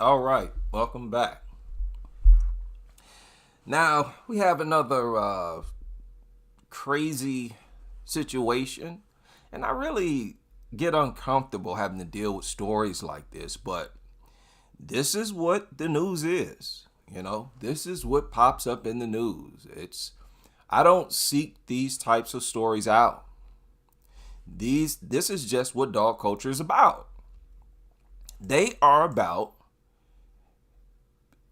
All right, welcome back. Now we have another crazy situation, and I really get uncomfortable having to deal with stories like this, but this is what the news is. This is what pops up in the news. I don't seek these types of stories out. This is just what dog culture is about. They are about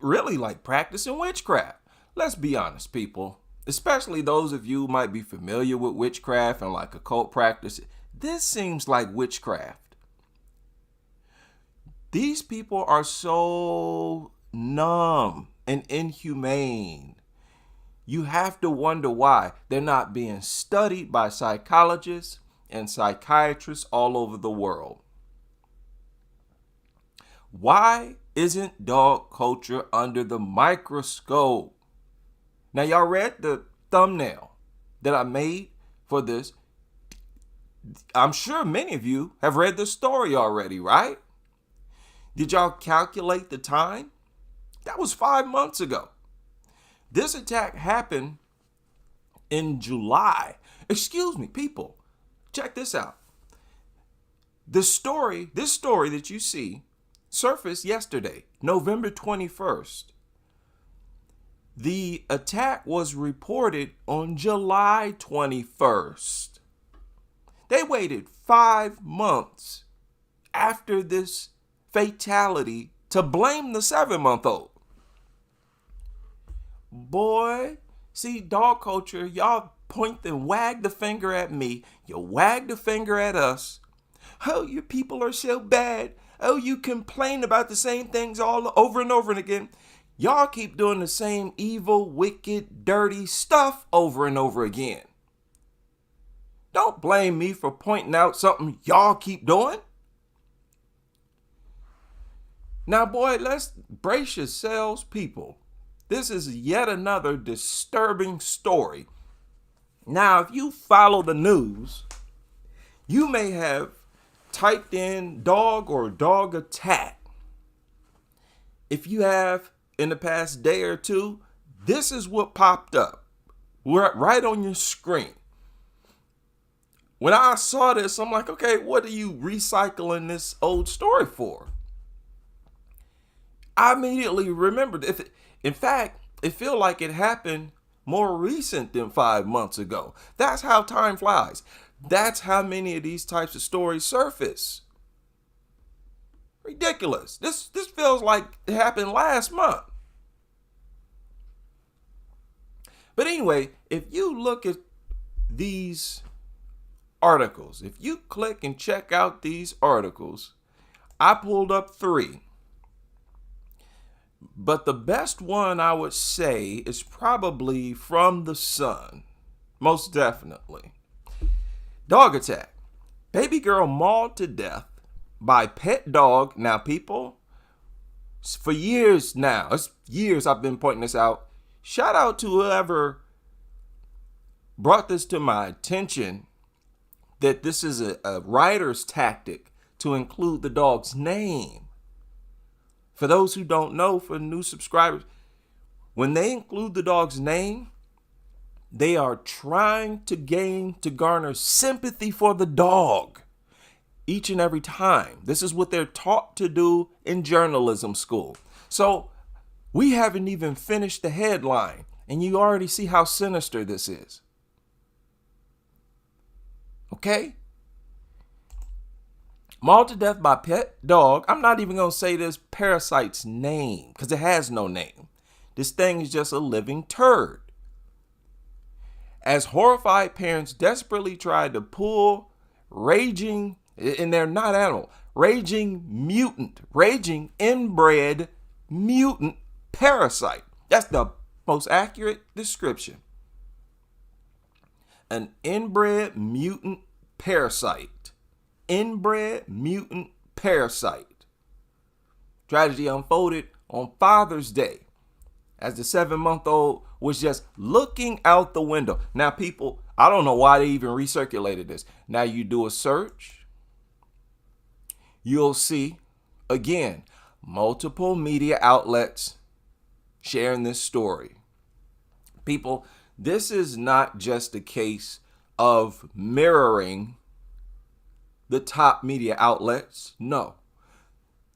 really like practicing witchcraft. Let's be honest, people. Especially those of you who might be familiar with witchcraft and like occult practice. This seems like witchcraft. These people are so numb and inhumane. You have to wonder why they're not being studied by psychologists and psychiatrists all over the world. Why isn't dog culture under the microscope? Now, y'all read the thumbnail that I made for this. I'm sure many of you have read the story already, right? Did y'all calculate the time? That was 5 months ago. This attack happened in July. Excuse me, people. Check this out. This story that you see surfaced yesterday, November 21st. The attack was reported on July 21st. They waited 5 months after this fatality to blame the 7-month-old. Boy, see, dog culture, y'all point and wag the finger at me. You wag the finger at us. Oh, you people are so bad. Oh, you complain about the same things all over and over and again. Y'all keep doing the same evil, wicked, dirty stuff over and over again. Don't blame me for pointing out something y'all keep doing. Now, boy, let's brace yourselves, people. This is yet another disturbing story. Now, if you follow the news, you may have typed in dog or dog attack. If you have in the past day or two, this is what popped up right on your screen. When I saw this, I'm like, okay, what are you recycling this old story for? I immediately remembered. In fact, it felt like it happened more recent than 5 months ago. That's how time flies. That's how many of these types of stories surface. Ridiculous. This feels like it happened last month. But anyway, if you look at these articles, if you click and check out these articles, I pulled up 3. But the best one I would say is probably from the Sun. Most definitely. Dog attack. Baby girl mauled to death by pet dog. Now, people, for years now, it's years I've been pointing this out. Shout out to whoever brought this to my attention, that this is a writer's tactic to include the dog's name. For those who don't know, for new subscribers, when they include the dog's name, they are trying to garner sympathy for the dog each and every time. This is what they're taught to do in journalism school. So we haven't even finished the headline, and you already see how sinister this is. Okay? Mauled to death by pet dog. I'm not even going to say this parasite's name because it has no name. This thing is just a living turd. As horrified parents desperately tried to pull raging, and they're not animal, raging inbred mutant parasite. That's the most accurate description. An inbred mutant parasite. Inbred mutant parasite. Tragedy unfolded on Father's Day as the 7-month-old was just looking out the window. Now, people, I don't know why they even recirculated this. Now, you do a search, you'll see, again, multiple media outlets sharing this story. People, this is not just a case of mirroring the top media outlets. No.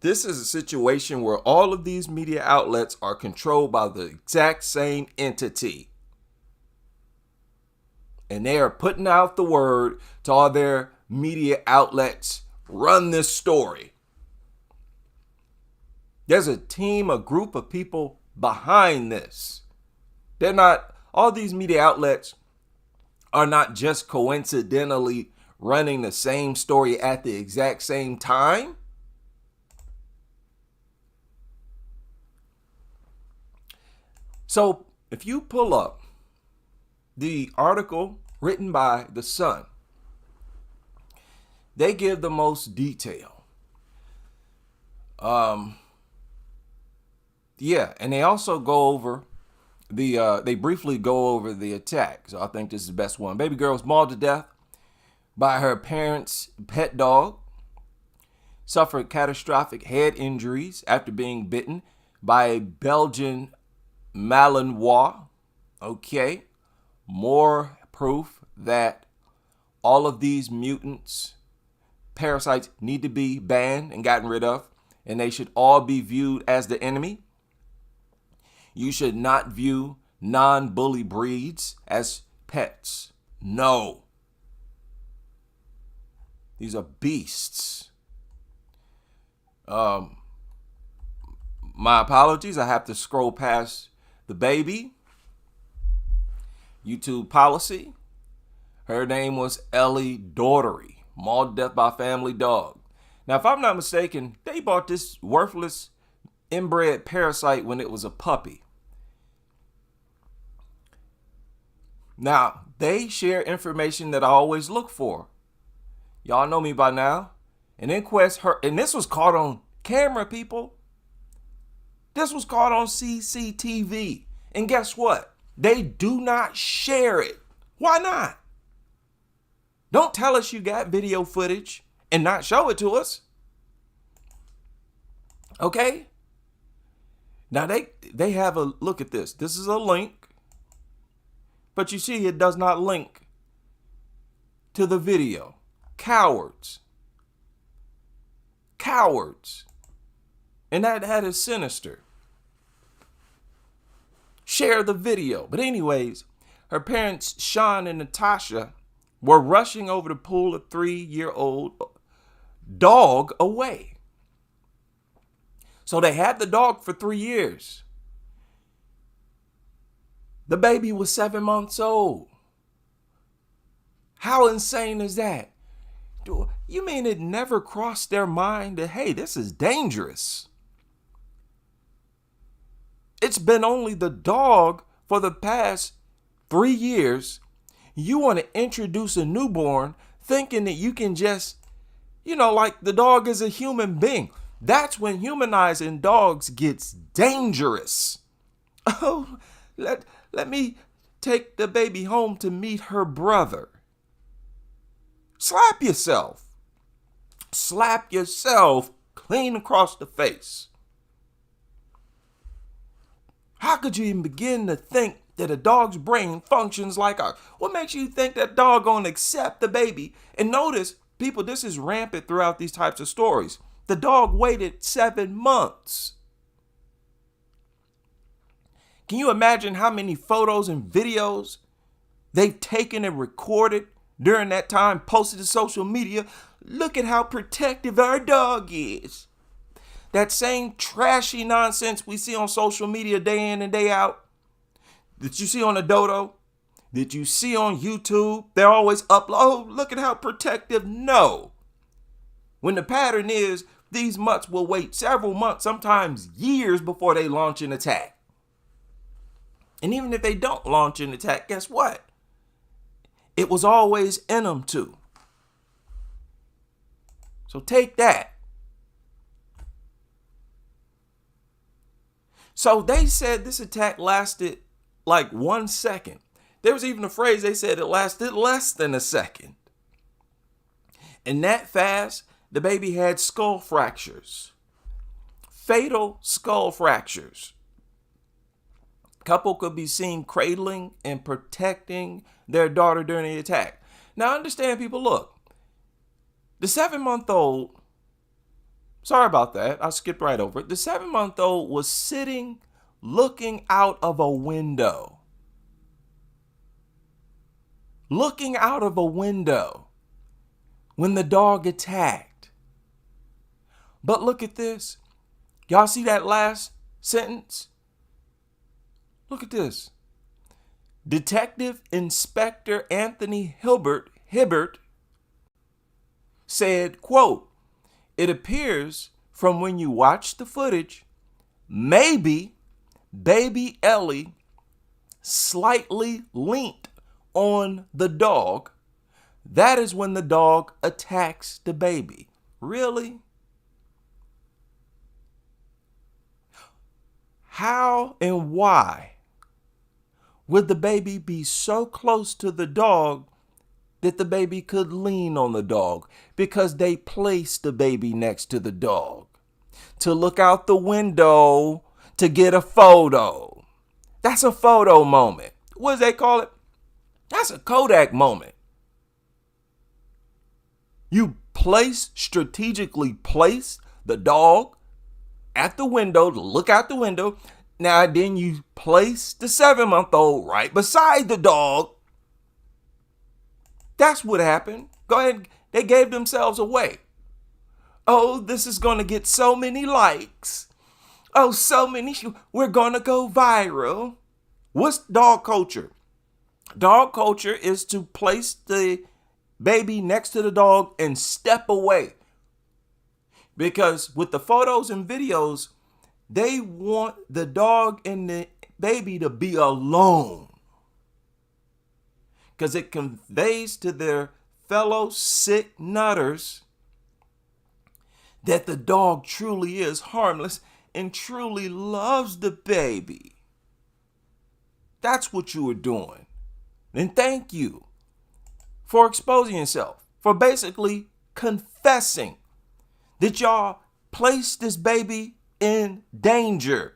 This is a situation where all of these media outlets are controlled by the exact same entity. And they are putting out the word to all their media outlets, run this story. There's a team, a group of people behind this. They're not, all these media outlets are not just coincidentally running the same story at the exact same time. So if you pull up the article written by The Sun, they give the most detail. And they also go over they briefly go over the attack. So I think this is the best one. Baby girl was mauled to death by her parents' pet dog, suffered catastrophic head injuries after being bitten by a Belgian Malinois. Okay. More proof that all of these mutants, parasites, need to be banned and gotten rid of, and they should all be viewed as the enemy. You should not view non-bully breeds as pets. No. These are beasts. My apologies. I have to scroll past the baby. YouTube policy. Her name was Ellie Daughtery, mauled to death by a family dog. Now, if I'm not mistaken, they bought this worthless inbred parasite when it was a puppy. Now, they share information that I always look for. Y'all know me by now. An inquest, and this was caught on camera, people. This was caught on CCTV. And guess what? They do not share it. Why not? Don't tell us you got video footage and not show it to us. Okay? Now they have a look at this. This is a link. But you see, it does not link to the video. Cowards. Cowards. And that is Sinister. Share the video. But anyways, her parents, Sean and Natasha, were rushing over to pull a 3-year-old dog away. So they had the dog for 3 years. The baby was 7 months old. How insane is that? You mean it never crossed their mind that, hey, this is dangerous? It's been only the dog for the past 3 years. You want to introduce a newborn thinking that you can just, like the dog is a human being. That's when humanizing dogs gets dangerous. Oh, let me take the baby home to meet her brother. Slap yourself. Slap yourself clean across the face. How could you even begin to think that a dog's brain functions like ours? What makes you think that dog gonna accept the baby? And notice, people, this is rampant throughout these types of stories. The dog waited 7 months. Can you imagine how many photos and videos they've taken and recorded during that time, posted to social media? Look at how protective our dog is. That same trashy nonsense we see on social media day in and day out, that you see on the dodo, that you see on YouTube, they're always upload. Oh, look at how protective. No. When the pattern is, these mutts will wait several months, sometimes years, before they launch an attack. And even if they don't launch an attack, guess what? It was always in them to. So take that. So they said this attack lasted like 1 second. There was even a phrase they said it lasted less than a second. And that fast, the baby had skull fractures, fatal skull fractures. Couple could be seen cradling and protecting their daughter during the attack. Now understand, people, look, the 7-month-old, sorry about that, I skipped right over it. The 7-month-old was sitting looking out of a window. Looking out of a window when the dog attacked. But look at this. Y'all see that last sentence? Look at this. Detective Inspector Anthony Hibbert said, quote, "It appears from when you watch the footage, maybe baby Ellie slightly leaned on the dog. That is when the dog attacks the baby." Really? How and why would the baby be so close to the dog that the baby could lean on the dog? Because they placed the baby next to the dog to look out the window to get a photo. That's a photo moment. What does they call it? That's a Kodak moment. You strategically place the dog at the window to look out the window. Now then you place the 7-month-old right beside the dog. That's what happened. Go ahead. They gave themselves away. Oh, this is going to get so many likes. Oh, so many. We're going to go viral. What's dog culture? Dog culture is to place the baby next to the dog and step away. Because with the photos and videos, they want the dog and the baby to be alone. Because it conveys to their fellow sick nutters that the dog truly is harmless and truly loves the baby. That's what you were doing. And thank you for exposing yourself, for basically confessing that y'all placed this baby in danger.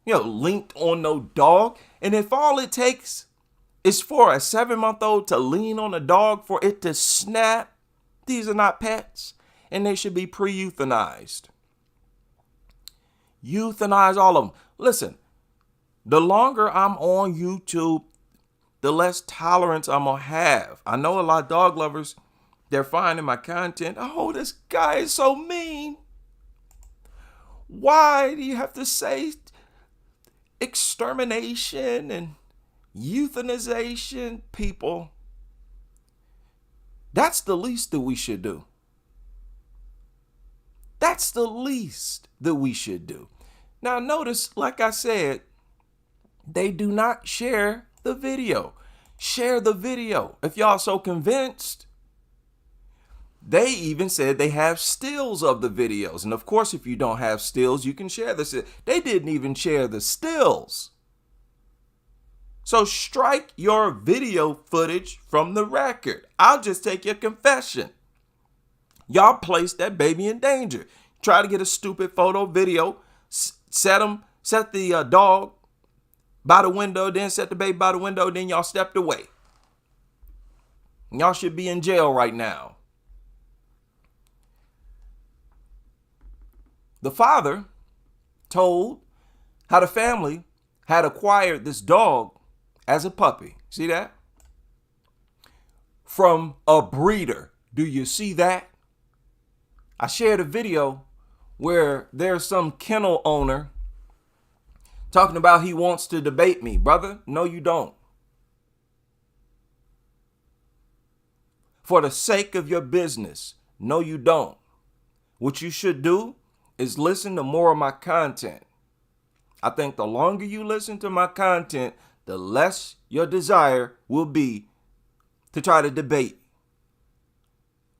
Linked on no dog. And if all it takes is for a 7-month-old to lean on a dog for it to snap, these are not pets and they should be pre-euthanized. Euthanize all of them. Listen, the longer I'm on YouTube, the less tolerance I'm going to have. I know a lot of dog lovers, they're finding my content. Oh, this guy is so mean. Why do you have to say extermination and euthanization? People, that's the least that we should do. That's the least that we should do. Now notice, like I said, they do not share the video. Share the video. If y'all so convinced, they even said they have stills of the videos. And of course, if you don't have stills, you can share this. They didn't even share the stills. So strike your video footage from the record. I'll just take your confession. Y'all placed that baby in danger. Try to get a stupid photo, video, set the dog by the window, then set the baby by the window, then y'all stepped away. Y'all should be in jail right now. The father told how the family had acquired this dog as a puppy. See that? From a breeder. Do you see that? I shared a video where there's some kennel owner talking about he wants to debate me. Brother, no, you don't. For the sake of your business, no, you don't. What you should do is listen to more of my content. I think the longer you listen to my content, the less your desire will be to try to debate.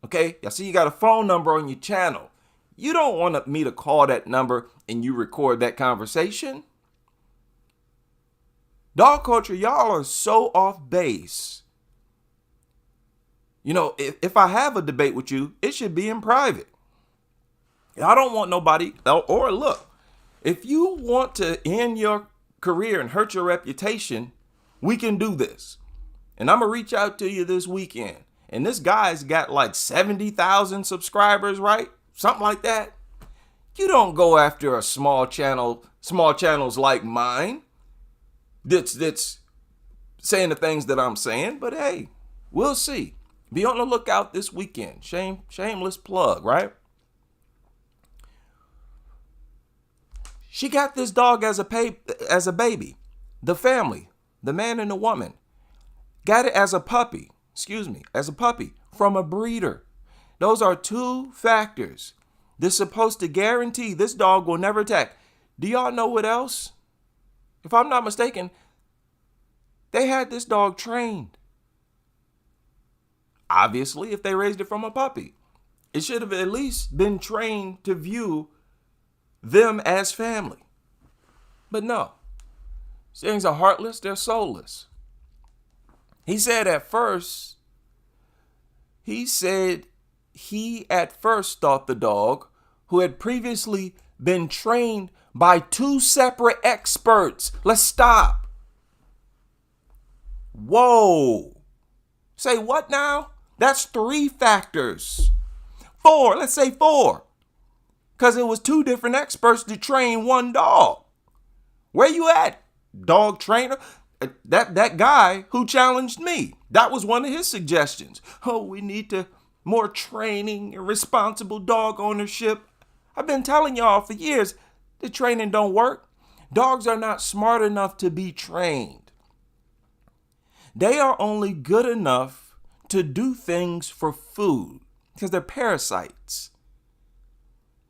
Okay, y'all see you got a phone number on your channel. You don't want me to call that number and you record that conversation. Dog culture, y'all are so off base. If I have a debate with you, it should be in private. I don't want nobody, or look, if you want to end your career and hurt your reputation, we can do this. And I'm going to reach out to you this weekend. And this guy's got like 70,000 subscribers, right? Something like that. You don't go after a small channels like mine that's saying the things that I'm saying. But hey, we'll see. Be on the lookout this weekend. Shameless plug, right? She got this dog as a baby. The family, the man and the woman, got it as a puppy from a breeder. Those are two factors that's supposed to guarantee this dog will never attack. Do y'all know what else? If I'm not mistaken, they had this dog trained. Obviously, if they raised it from a puppy, it should have at least been trained to view them as family. But no, things are heartless, they're soulless. He said he at first thought the dog, who had previously been trained by two separate experts. Let's stop. Whoa. Say what now? That's 3 factors. 4, let's say 4. Because it was 2 different experts to train one dog. Where you at, dog trainer? That guy who challenged me, that was one of his suggestions. Oh, we need more training and responsible dog ownership. I've been telling y'all for years, the training don't work. Dogs are not smart enough to be trained. They are only good enough to do things for food because they're parasites.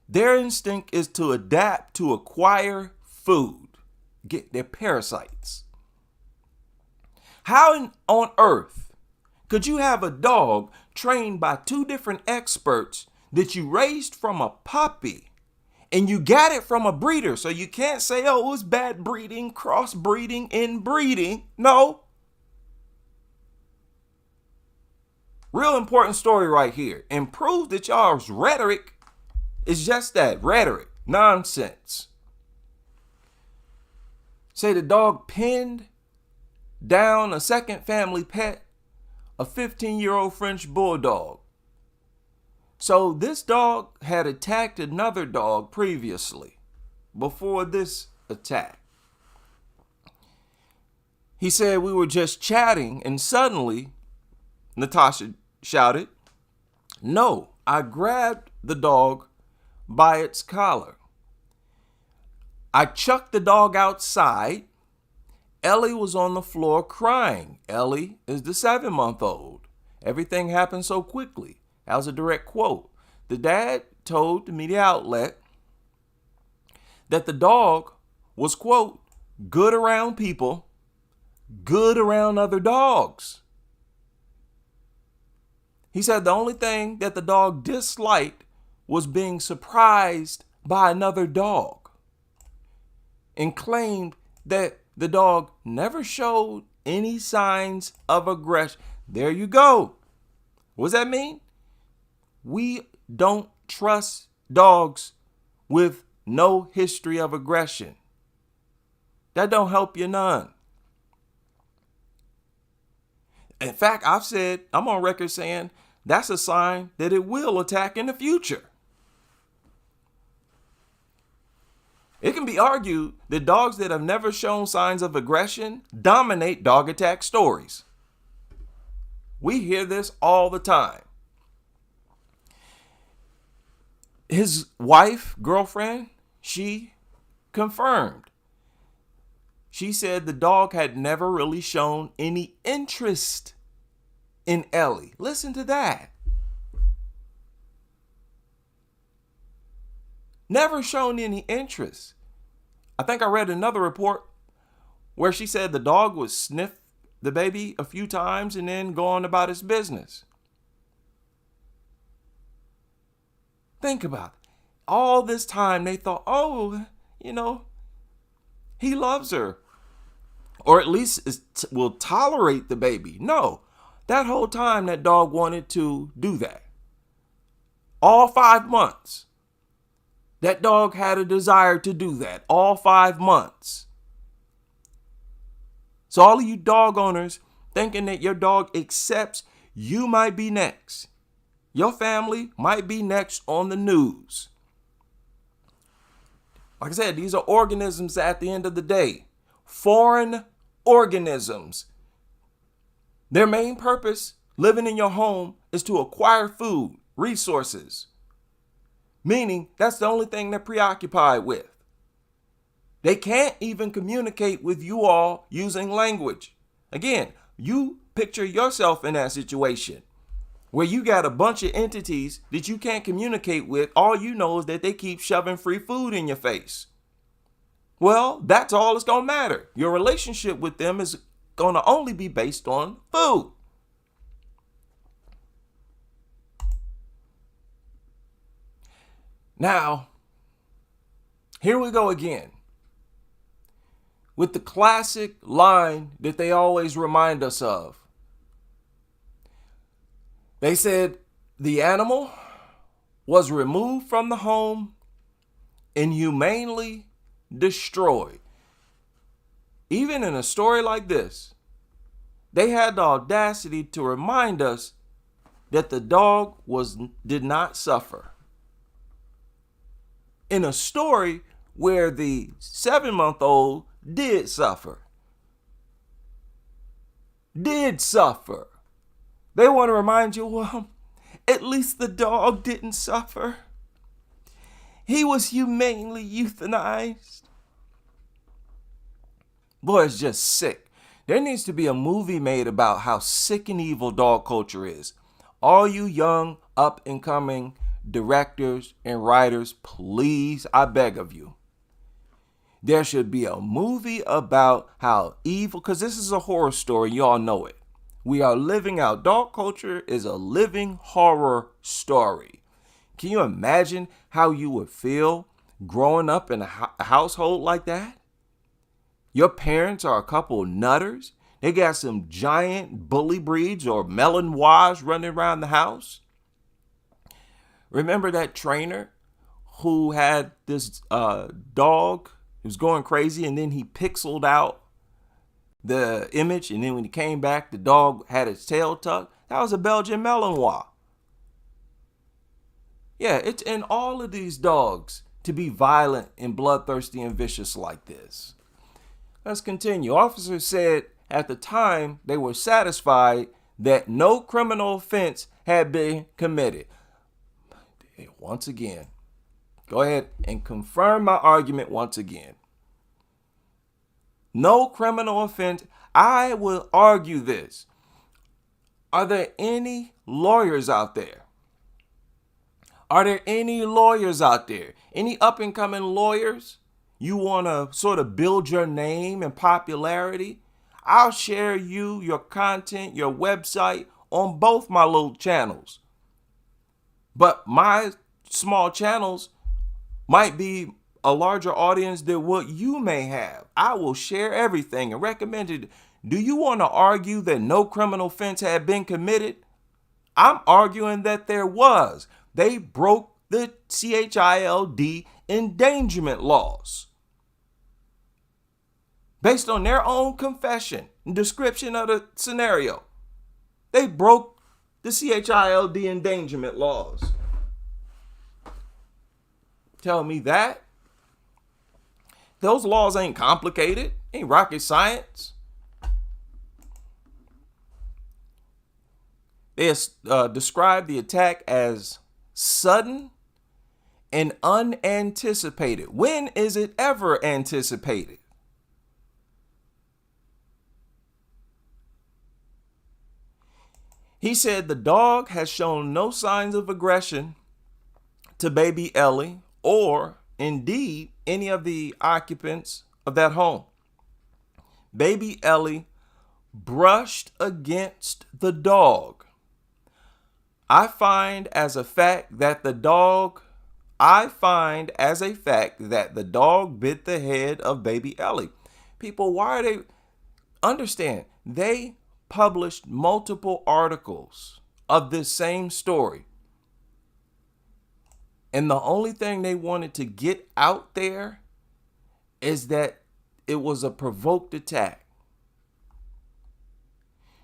Their instinct is to adapt to acquire food. They're parasites. How on earth could you have a dog trained by 2 different experts that you raised from a puppy and you got it from a breeder? So you can't say, oh, it was bad breeding, crossbreeding, inbreeding. No. Real important story right here. And proves that y'all's rhetoric is just that, rhetoric, nonsense. Say the dog pinned down a second family pet, a 15-year-old French bulldog. So this dog had attacked another dog previously, before this attack. He said we were just chatting and suddenly, Natasha shouted, no, I grabbed the dog by its collar. I chucked the dog outside. Ellie was on the floor crying. Ellie is the 7-month-old. Everything happened so quickly. That was a direct quote. The dad told the media outlet that the dog was, quote, good around people, good around other dogs. He said the only thing that the dog disliked was being surprised by another dog, and claimed that the dog never showed any signs of aggression. There you go. What does that mean? We don't trust dogs with no history of aggression. That don't help you none. In fact, I'm on record saying that's a sign that it will attack in the future. It can be argued that dogs that have never shown signs of aggression dominate dog attack stories. We hear this all the time. His wife, girlfriend, she confirmed. She said the dog had never really shown any interest in Ellie. Listen to that. Never shown any interest. I think I read another report where she said the dog would sniff the baby a few times and then go on about his business. Think about it. All this time they thought, oh, he loves her. Or at least will tolerate the baby. No, that whole time that dog wanted to do that. All 5 months. That dog had a desire to do that all 5 months. So all of you dog owners thinking that your dog accepts you might be next. Your family might be next on the news. Like I said, these are organisms at the end of the day. Foreign organisms. Their main purpose, living in your home, is to acquire food, resources. Meaning, that's the only thing they're preoccupied with. They can't even communicate with you all using language. Again, you picture yourself in that situation where you got a bunch of entities that you can't communicate with. All you know is that they keep shoving free food in your face. Well, that's all that's going to matter. Your relationship with them is going to only be based on food. Now, here we go again with the classic line that they always remind us of. They said the animal was removed from the home and humanely destroyed. Even in a story like this, they had the audacity to remind us that the dog did not suffer. In a story where the 7-month-old did suffer. They want to remind you, well, at least the dog didn't suffer. He was humanely euthanized. Boy, it's just sick. There needs to be a movie made about how sick and evil dog culture is. All you young, up-and-coming directors and writers, please, I beg of you. There should be a movie about how evil, because this is a horror story, you all know it. We are living out, dog culture is a living horror story. Can you imagine how you would feel growing up in a household like that? Your parents are a couple nutters. They got some giant bully breeds or Malinois running around the house. Remember that trainer who had this dog who was going crazy, and then he pixeled out the image, and then when he came back, the dog had its tail tucked? That was a Belgian Malinois. Yeah, it's in all of these dogs to be violent and bloodthirsty and vicious like this. Let's continue. Officers said at the time they were satisfied that no criminal offense had been committed. Once again, go ahead and confirm my argument once again. No criminal offense. I will argue this. Are there any lawyers out there? Are there any lawyers out there? Any up-and-coming lawyers? You want to sort of build your name and popularity? I'll share your content, your website on both my little channels. But my small channels might be a larger audience than what you may have. I will share everything and recommend it. Do you want to argue that no criminal offense had been committed? I'm arguing that there was. They broke the CHILD endangerment laws. Based on their own confession and description of the scenario, they broke the CHILD endangerment laws. Tell me that. Those laws ain't complicated, ain't rocket science. They described the attack as sudden and unanticipated. When is it ever anticipated? He said the dog has shown no signs of aggression to baby Ellie or indeed any of the occupants of that home. Baby Ellie brushed against the dog. I find as a fact that the dog bit the head of baby Ellie. People, why are they? Understand, they published multiple articles of this same story. And the only thing they wanted to get out there is that it was a provoked attack.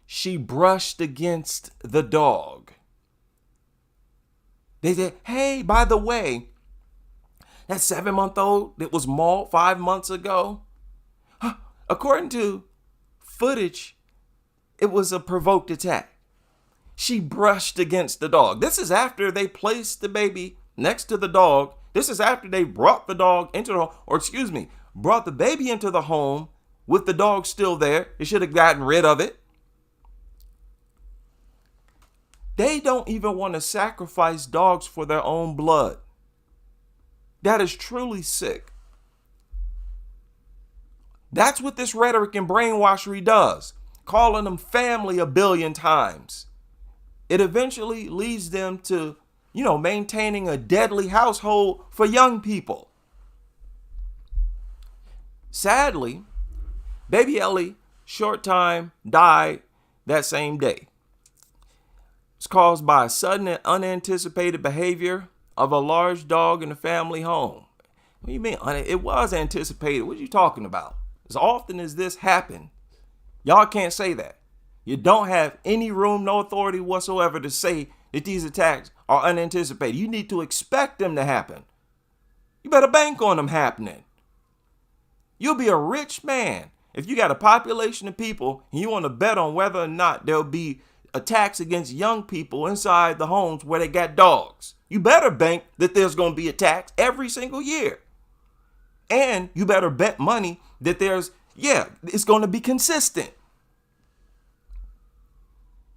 She brushed against the dog. They said, hey, by the way, that 7-month-old that was mauled 5 months ago, according to footage, it was a provoked attack. She brushed against the dog. This is after they placed the baby next to the dog. This is after they brought the dog into the, brought the baby into the home with the dog still there. They should have gotten rid of it. They don't even want to sacrifice dogs for their own blood. That is truly sick. That's what this rhetoric and brainwashery does, calling them family a billion times. It eventually leads them to, maintaining a deadly household for young people. Sadly, baby Ellie, short time, died that same day. It's caused by sudden and unanticipated behavior of a large dog in the family home. What do you mean? It was anticipated. What are you talking about? As often as this happened, y'all can't say that. You don't have any room, no authority whatsoever to say that these attacks are unanticipated. You need to expect them to happen. You better bank on them happening. You'll be a rich man if you got a population of people and you want to bet on whether or not there'll be attacks against young people inside the homes where they got dogs. You better bank that there's going to be attacks every single year. And you better bet money that it's going to be consistent.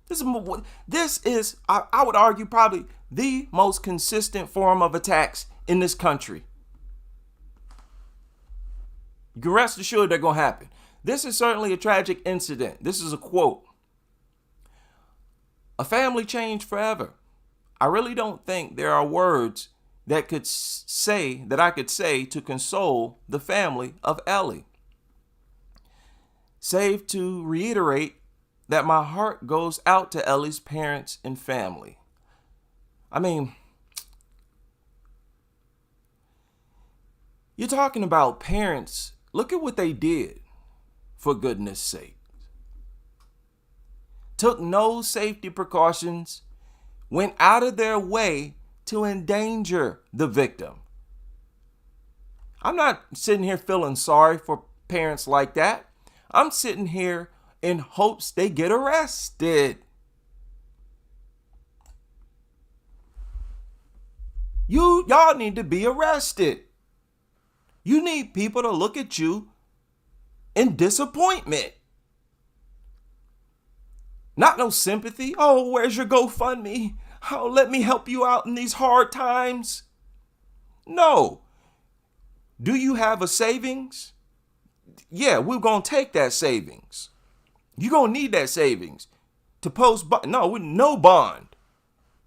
This is, I would argue, probably the most consistent form of attacks in this country. You can rest assured they're going to happen. This is certainly a tragic incident. This is a quote. A family changed forever. I really don't think there are words that I could say to console the family of Ellie. Save to reiterate that my heart goes out to Ellie's parents and family. I mean, you're talking about parents. Look at what they did, for goodness sake. Took no safety precautions, went out of their way to endanger the victim. I'm not sitting here feeling sorry for parents like that. I'm sitting here in hopes they get arrested. Y'all need to be arrested. You need people to look at you in disappointment. Not no sympathy. Oh, where's your GoFundMe? Oh, let me help you out in these hard times. No. Do you have a savings? Yeah, we're going to take that savings. You're going to need that savings to post bond. No, with no bond.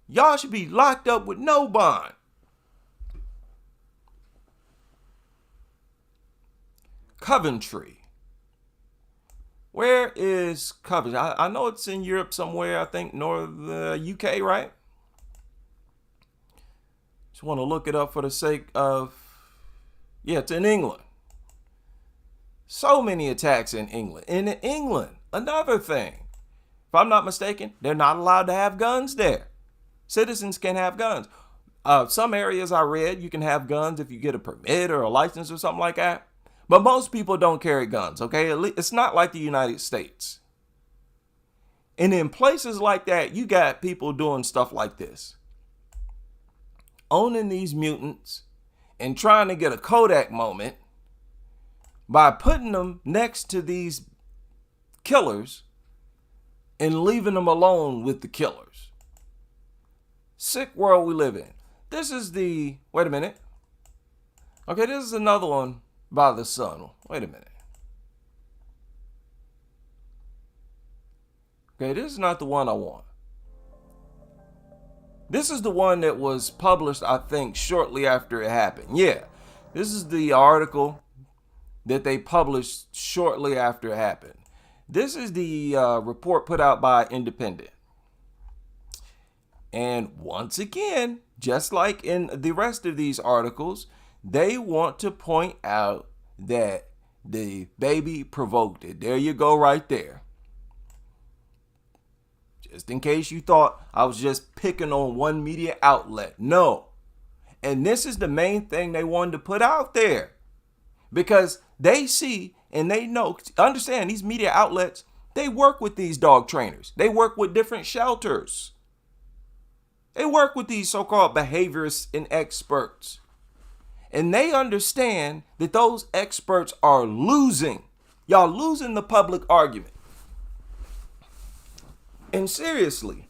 Y'all should be locked up with no bond. Coventry. Where is Coventry? I know it's in Europe somewhere. I think north UK, right? Just want to look it up for the sake of, it's in England. So many attacks in England. In England, another thing. If I'm not mistaken, they're not allowed to have guns there. Citizens can have guns. Some areas I read, you can have guns if you get a permit or a license or something like that. But most people don't carry guns, okay? It's not like the United States. And in places like that, you got people doing stuff like this. Owning these mutants and trying to get a Kodak moment by putting them next to these killers and leaving them alone with the killers. Sick world we live in. This is wait a minute. Okay, this is another one by the Sun. Wait a minute. Okay, this is not the one I want. This is the one that was published, I think, shortly after it happened. Yeah, this is the article that they published shortly after it happened. This is the report put out by Independent. And once again, just like in the rest of these articles, they want to point out that the baby provoked it. There you go right there. Just in case you thought I was just picking on one media outlet. No. And this is the main thing they wanted to put out there. Because they see and they know, understand these media outlets, they work with these dog trainers. They work with different shelters. They work with these so-called behaviorists and experts. And they understand that those experts are losing. Y'all losing the public argument. And seriously,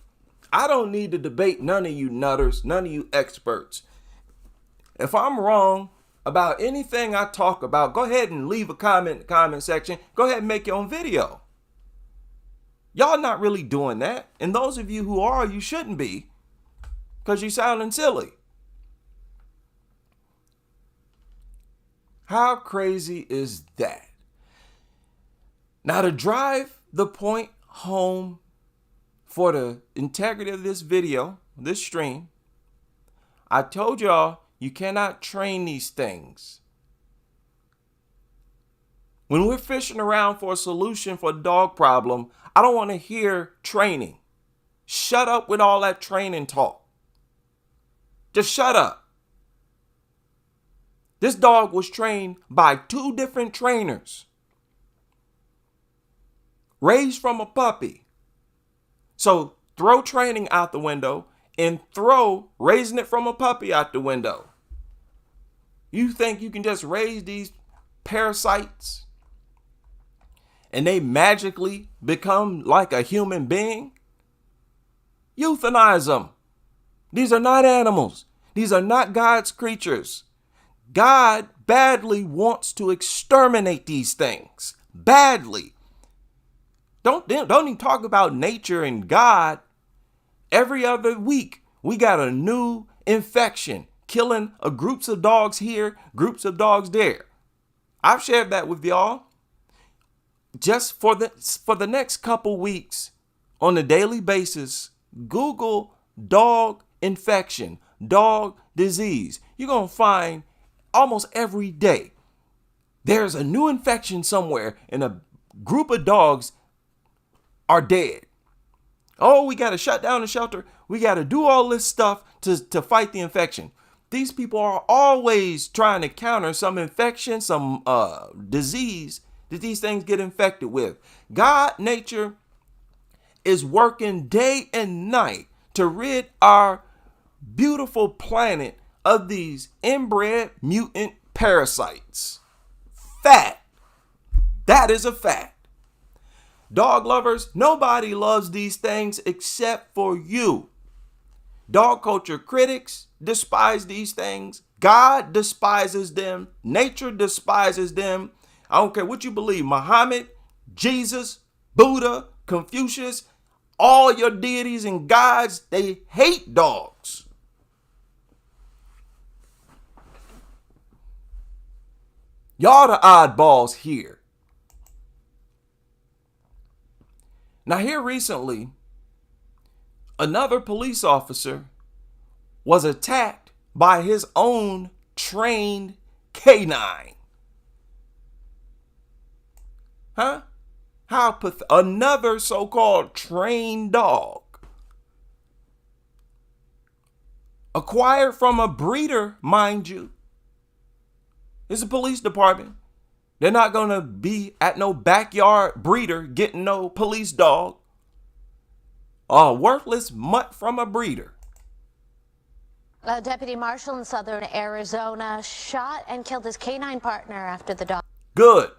I don't need to debate none of you nutters, none of you experts. If I'm wrong about anything I talk about, go ahead and leave a comment in the comment section. Go ahead and make your own video. Y'all not really doing that. And those of you who are, you shouldn't be, because you're sounding silly. How crazy is that? Now, to drive the point home for the integrity of this video, this stream, I told y'all you cannot train these things. When we're fishing around for a solution for the dog problem, I don't want to hear training. Shut up with all that training talk. Just shut up. This dog was trained by 2 different trainers. Raised from a puppy. So throw training out the window and throw raising it from a puppy out the window. You think you can just raise these parasites and they magically become like a human being? Euthanize them. These are not animals. These are not God's creatures. God badly wants to exterminate these things. Badly. Don't even talk about nature and God. Every other week, we got a new infection killing groups of dogs here, groups of dogs there. I've shared that with y'all. Just for the next couple weeks, on a daily basis, Google dog infection, dog disease. You're going to find almost every day there's a new infection somewhere and a group of dogs are dead. Oh, we got to shut down the shelter. We got to do all this stuff to fight the infection. These people are always trying to counter some infection, some disease that these things get infected with. God, nature, is working day and night to rid our beautiful planet of these inbred mutant parasites. Fact. That is a fact. Dog lovers, nobody loves these things except for you. Dog culture critics despise these things. God despises them. Nature despises them. I don't care what you believe. Muhammad, Jesus, Buddha, Confucius, all your deities and gods, they hate dogs. Y'all the oddballs here. Now here recently, another police officer was attacked by his own trained canine. Huh? Another so-called trained dog. Acquired from a breeder, mind you. It's a police department. They're not going to be at no backyard breeder getting no police dog. A worthless mutt from a breeder. A deputy marshal in southern Arizona shot and killed his canine partner after the dog Good.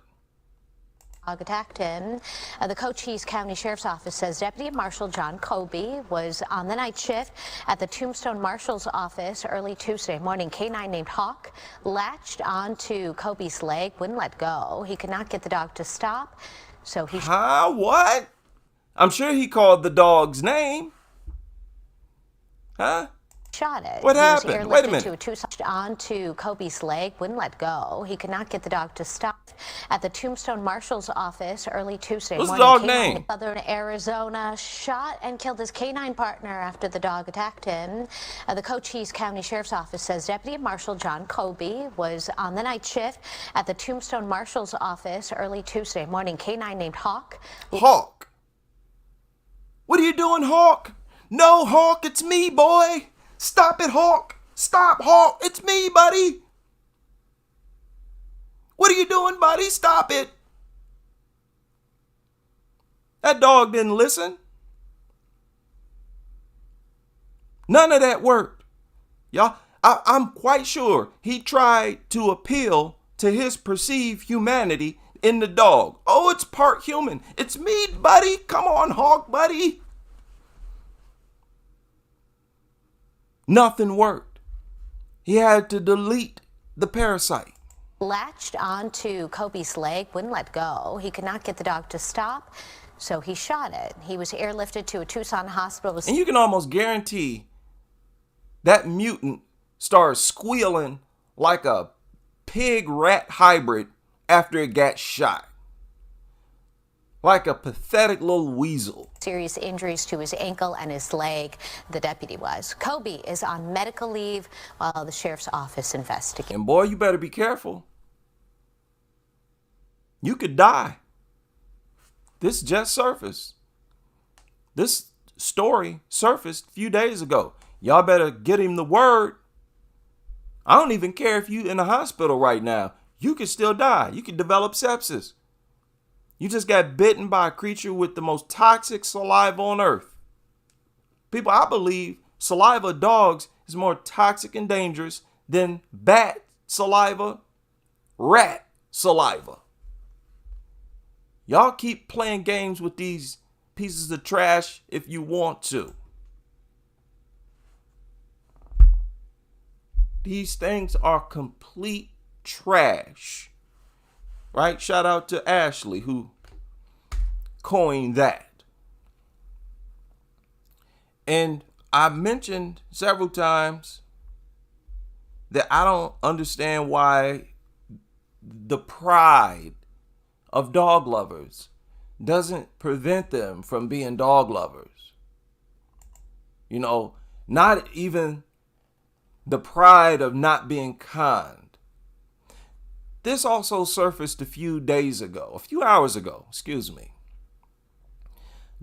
attacked him. The Cochise County Sheriff's Office says Deputy Marshal John Kobe was on the night shift at the Tombstone Marshal's office early Tuesday morning. Canine named Hawk latched onto Kobe's leg, wouldn't let go. He could not get the dog to stop, so he... What? I'm sure he called the dog's name. Huh? shot it. What He was happened? Wait a airlifted minute. to a Tucson onto Kobe's leg, wouldn't let go. He could not get the dog to stop. At the Tombstone Marshal's office early Tuesday What's the morning, dog name? Southern Arizona shot and killed his canine partner after the dog attacked him. The Cochise County Sheriff's Office says Deputy Marshal John Kobe was on the night shift at the Tombstone Marshal's office early Tuesday morning. Canine named Hawk. Hawk. What are you doing, Hawk? No, Hawk, it's me, boy. Stop it, Hawk. Stop, Hawk. It's me, buddy. What are you doing, buddy? Stop it. That dog didn't listen. None of that worked. Y'all, I'm quite sure he tried to appeal to his perceived humanity in the dog. Oh, it's part human. It's me, buddy. Come on, Hawk, buddy. Nothing worked. He had to delete the parasite. Latched onto Kobe's leg, wouldn't let go. He could not get the dog to stop, so he shot it. He was airlifted to a Tucson hospital. And you can almost guarantee that mutant started squealing like a pig-rat hybrid after it got shot. Like a pathetic little weasel. Serious injuries to his ankle and his leg, the deputy was. Kobe is on medical leave while the sheriff's office investigates. And boy, you better be careful. You could die. This just surfaced. This story surfaced a few days ago. Y'all better get him the word. I don't even care if you in the hospital right now. You could still die. You could develop sepsis. You just got bitten by a creature with the most toxic saliva on earth. People, I believe saliva of dogs is more toxic and dangerous than bat saliva, rat saliva. Y'all keep playing games with these pieces of trash if you want to. These things are complete trash. Right? Shout out to Ashley who coined that. And I mentioned several times that I don't understand why the pride of dog lovers doesn't prevent them from being dog lovers. You know, not even the pride of not being kind. This also surfaced a few hours ago, excuse me.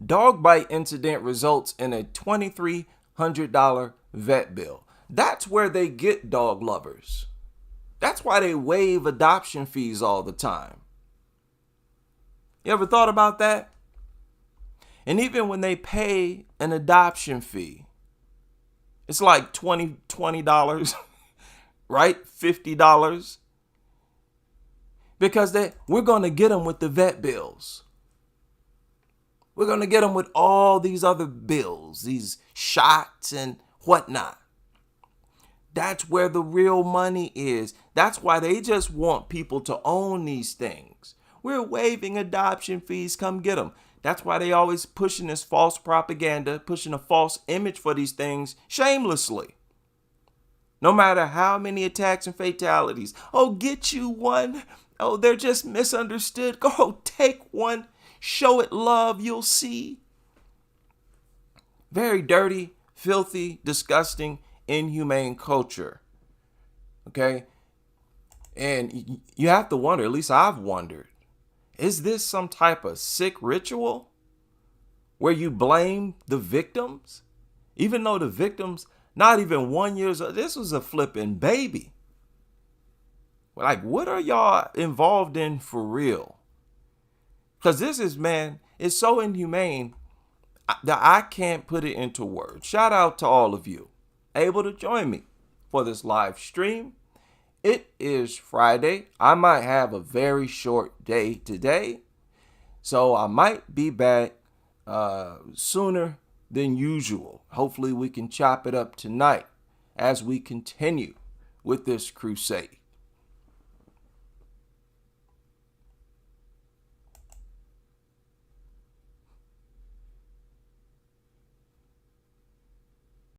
Dog bite incident results in a $2,300 vet bill. That's where they get dog lovers. That's why they waive adoption fees all the time. You ever thought about that? And even when they pay an adoption fee, it's like $20, right? $50. Because we're going to get them with the vet bills. We're going to get them with all these other bills, these shots and whatnot. That's where the real money is. That's why they just want people to own these things. We're waiving adoption fees. Come get them. That's why they always pushing this false propaganda, pushing a false image for these things shamelessly. No matter how many attacks and fatalities. Oh, get you one. Oh, they're just misunderstood. Go take one. Show it love. You'll see. Very dirty, filthy, disgusting, inhumane culture. Okay? And you have to wonder, at least I've wondered, is this some type of sick ritual where you blame the victims? Even though the victims, not even 1 year old, this was a flipping baby. Like, what are y'all involved in for real? Because this is, man, it's so inhumane that I can't put it into words. Shout out to all of you able to join me for this live stream. It is Friday. I might have a very short day today, so I might be back sooner than usual. Hopefully we can chop it up tonight as we continue with this crusade.